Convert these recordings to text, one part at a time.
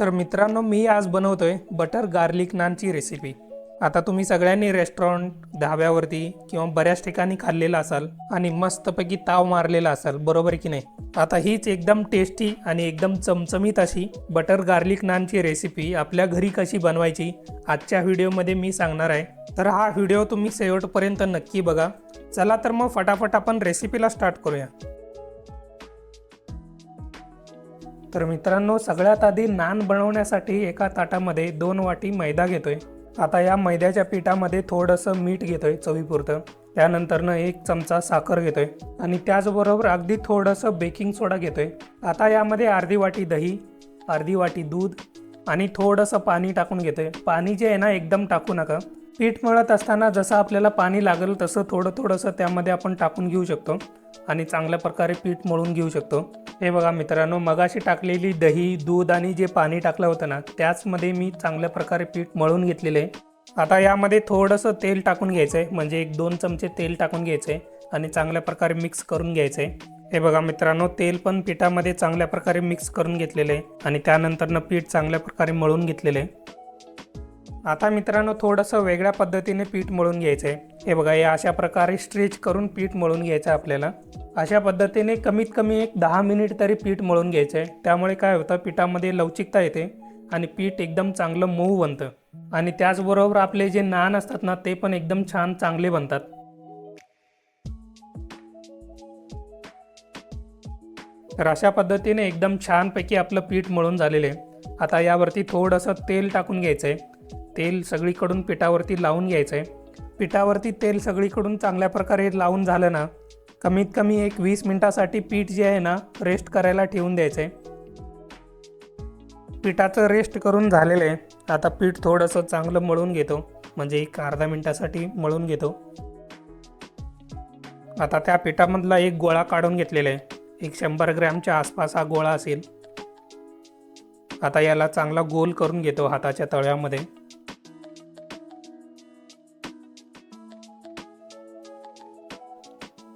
तर मित्रांनो, मी आज बनवतोय बटर गार्लिक नानची रेसिपी। आता तुम्ही सगळ्यांनी रेस्टॉरंट, धाब्यावरती किंवा बऱ्याच ठिकाणी खाल्लेला असाल आणि मस्तपैकी ताव मारलेला असाल, बरोबर की नाही। आता हीच एकदम टेस्टी आणि एकदम चमचमीत अशी बटर गार्लिक नानची रेसिपी आपल्या घरी कशी बनवायची आजच्या व्हिडिओमध्ये मी सांगणार आहे। तर हा व्हिडिओ तुम्ही शेवटपर्यंत नक्की बघा। चला तर मग फटाफट आपण रेसिपीला स्टार्ट करूया। तर मित्रांनो, सगळ्यात आधी नान बनवण्यासाठी एका ताटामध्ये 2 वाटी मैदा घेतोय। आता या मैद्याच्या पिठामध्ये थोडंसं मीठ घेतोय चवीपुरतं। त्यानंतरनं 1 चमचा साखर घेतोय आणि त्याचबरोबर अगदी थोडंसं बेकिंग सोडा घेतोय। आता यामध्ये अर्धी वाटी दही, अर्धी वाटी दूध आणि थोडंसं पाणी टाकून घेतोय। पाणी जे आहे ना, एकदम टाकू नका। पीठ मळत असताना जसं आपल्याला पाणी लागेल तसं थोडंसं त्यामध्ये आपण टाकून घेऊ शकतो आणि चांगल्या प्रकारे पीठ मळून घेऊ शकतो। हे बघा मित्रांनो, मगाशी टाकलेली दही, दूध आणि जे पाणी टाकलं होतं ना, त्याचमध्ये मी चांगल्या प्रकारे पीठ मळून घेतलेलं आहे। आता यामध्ये थोडंसं तेल टाकून घ्यायचं आहे, म्हणजे 1-2 चमचे तेल टाकून घ्यायचं आहे आणि चांगल्या प्रकारे मिक्स करून घ्यायचं आहे। हे बघा मित्रांनो, तेल पण पिठामध्ये चांगल्या प्रकारे मिक्स करून घेतलेलं आहे आणि त्यानंतरनं पीठ चांगल्या प्रकारे मळून घेतलेलं आहे। आता मित्रांनो, थोडंसं वेगळ्या पद्धतीने पीठ मळून घ्यायचं आहे। हे बघा, या अशा प्रकारे स्ट्रेच करून पीठ मळून घ्यायचं आपल्याला। अशा पद्धतीने कमीत कमी 10 मिनिट तरी पीठ मळून घ्यायचं आहे। त्यामुळे काय होतं, पिठामध्ये लवचिकता येते आणि पीठ एकदम चांगलं मऊ बनतं आणि त्याचबरोबर आपले जे नान असतात ना, ते पण एकदम छान चांगले बनतात। तर अशा पद्धतीने एकदम छानपैकी आपलं पीठ मळून झालेलं आहे। आता यावरती थोडंसं तेल टाकून घ्यायचं आहे। तेल सगळीकडून पिठावरती लावून घ्यायचं आहे। पिठावरती तेल सगळीकडून चांगल्या प्रकारे लावून झालं ना, कमीत कमी 20 मिनिटासाठी पीठ जे आहे ना, रेस्ट करायला ठेवून द्यायचं आहे। पिठाचं रेस्ट करून झालेलं आहे। आता पीठ थोडंसं चांगलं मळून घेतो, म्हणजे अर्धा मिनिटासाठी मळून घेतो। आता त्या पिठामधला एक गोळा काढून घेतलेला आहे। 100 ग्रॅमच्या आसपास हा गोळा असेल। आता याला चांगला गोल करून घेतो हाताच्या तळव्यामध्ये।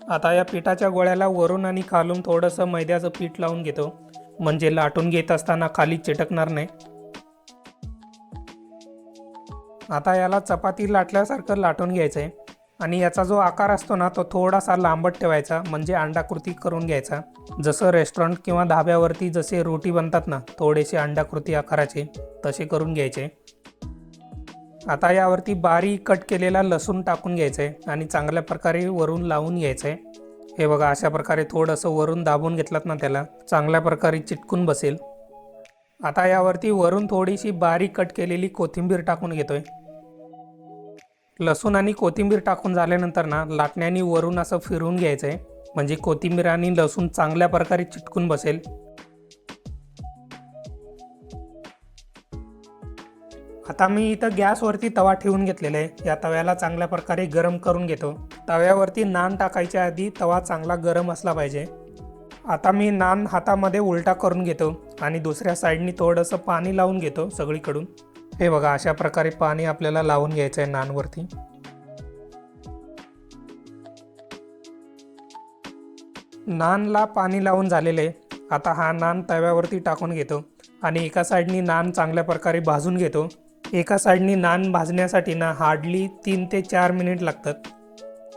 आता या पिठाच्या गोळ्याला वरून आणि खालून थोडंसं मैद्याचं पीठ लावून घेतो, म्हणजे लाटून घेत असताना खाली चिटकणार नाही। आता याला चपाती लाटल्यासारखं लाटून घ्यायचं आहे आणि याचा जो आकार असतो ना, तो थोडासा लांबट ठेवायचा, म्हणजे अंडाकृती करून घ्यायचा। जसं रेस्टॉरंट किंवा धाब्यावरती जसे रोटी बनतात ना, थोडेसे अंडाकृती आकाराचे, तसे करून घ्यायचे। आता यावरती बारीक कट केलेला लसूण टाकून घ्यायचं आहे आणि चांगल्या प्रकारे वरून लावून घ्यायचं आहे। हे बघा, अशा प्रकारे थोडंसं वरून दाबून घेतलात ना, त्याला चांगल्या प्रकारे चिटकून बसेल। आता यावरती वरून थोडीशी बारीक कट केलेली कोथिंबीर टाकून घेतोय। लसूण आणि कोथिंबीर टाकून झाल्यानंतर ना, लाटण्याने वरून असं फिरवून घ्यायचं आहे, म्हणजे कोथिंबीर आणि लसूण चांगल्या प्रकारे चिटकून बसेल। आता मी इथं गॅसवरती तवा ठेवून घेतलेला आहे। या तव्याला चांगल्या प्रकारे गरम करून घेतो। तव्यावरती नान टाकायच्या आधी तवा चांगला गरम असला पाहिजे। आता मी नान हातामध्ये उलटा करून घेतो आणि दुसऱ्या साईडनी थोडंसं पाणी लावून घेतो सगळीकडून। हे बघा, अशा प्रकारे पाणी आपल्याला लावून घ्यायचं आहे नानवरती। नानला पाणी लावून झालेलं आहे। आता हा नान तव्यावरती टाकून घेतो आणि एका साईडनी नान चांगल्या प्रकारे भाजून घेतो। एका साईडनी नान भाजण्यासाठी ना, हार्डली 3 ते 4 मिनिट लागतात।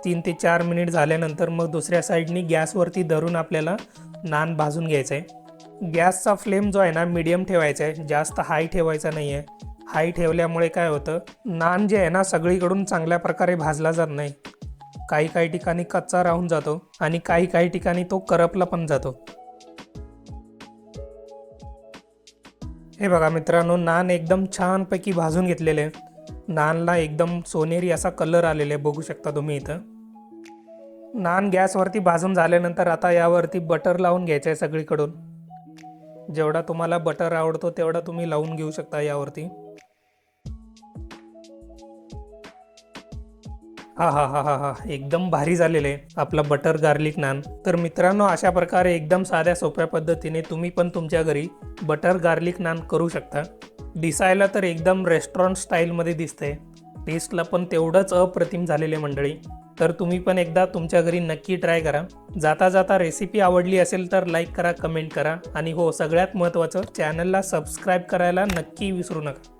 3 ते 4 मिनिट झाल्यानंतर मग दुसऱ्या साईडनी गॅसवरती धरून आपल्याला नान भाजून घ्यायचं आहे। गॅसचा फ्लेम जो आहे ना, मीडियम ठेवायचा आहे, जास्त हाय ठेवायचा नाही आहे। हाय ठेवल्यामुळे काय होतं, नान जे आहे ना, सगळीकडून चांगल्या प्रकारे भाजला जात नाही। काही ठिकाणी कच्चा राहून जातो आणि काही ठिकाणी तो करपला पण जातो। हे बघा मित्रांनो, नान एकदम छानपैकी भाजून घेतलेले आहे। नानला एकदम सोनेरी असा कलर आलेला आहे, बघू शकता तुम्ही इथं। नान गॅसवरती भाजून झाल्यानंतर आता यावरती बटर लावून घ्यायचं आहे सगळीकडून। जेवढा तुम्हाला बटर आवडतो तेवढा तुम्ही लावून घेऊ शकता यावरती। हा, एकदम भारी झालेलं आहे आपला बटर गार्लिक नान। तर मित्रांनो, अशा प्रकारे एकदम साध्या सोप्या पद्धतीने तुम्ही पण तुमच्या घरी बटर गार्लिक नान करू शकता। दिसायला तर एकदम रेस्टॉरंट स्टाईलमध्ये दिसतंय, टेस्टला पण तेवढंच अप्रतिम झालेले मंडळी। तर तुम्ही पण एकदा तुमच्या घरी नक्की ट्राय करा। जाता जाता रेसिपी आवडली असेल तर लाईक करा, कमेंट करा आणि हो, सगळ्यात महत्त्वाचं चॅनलला सबस्क्राईब करायला नक्की विसरू नका।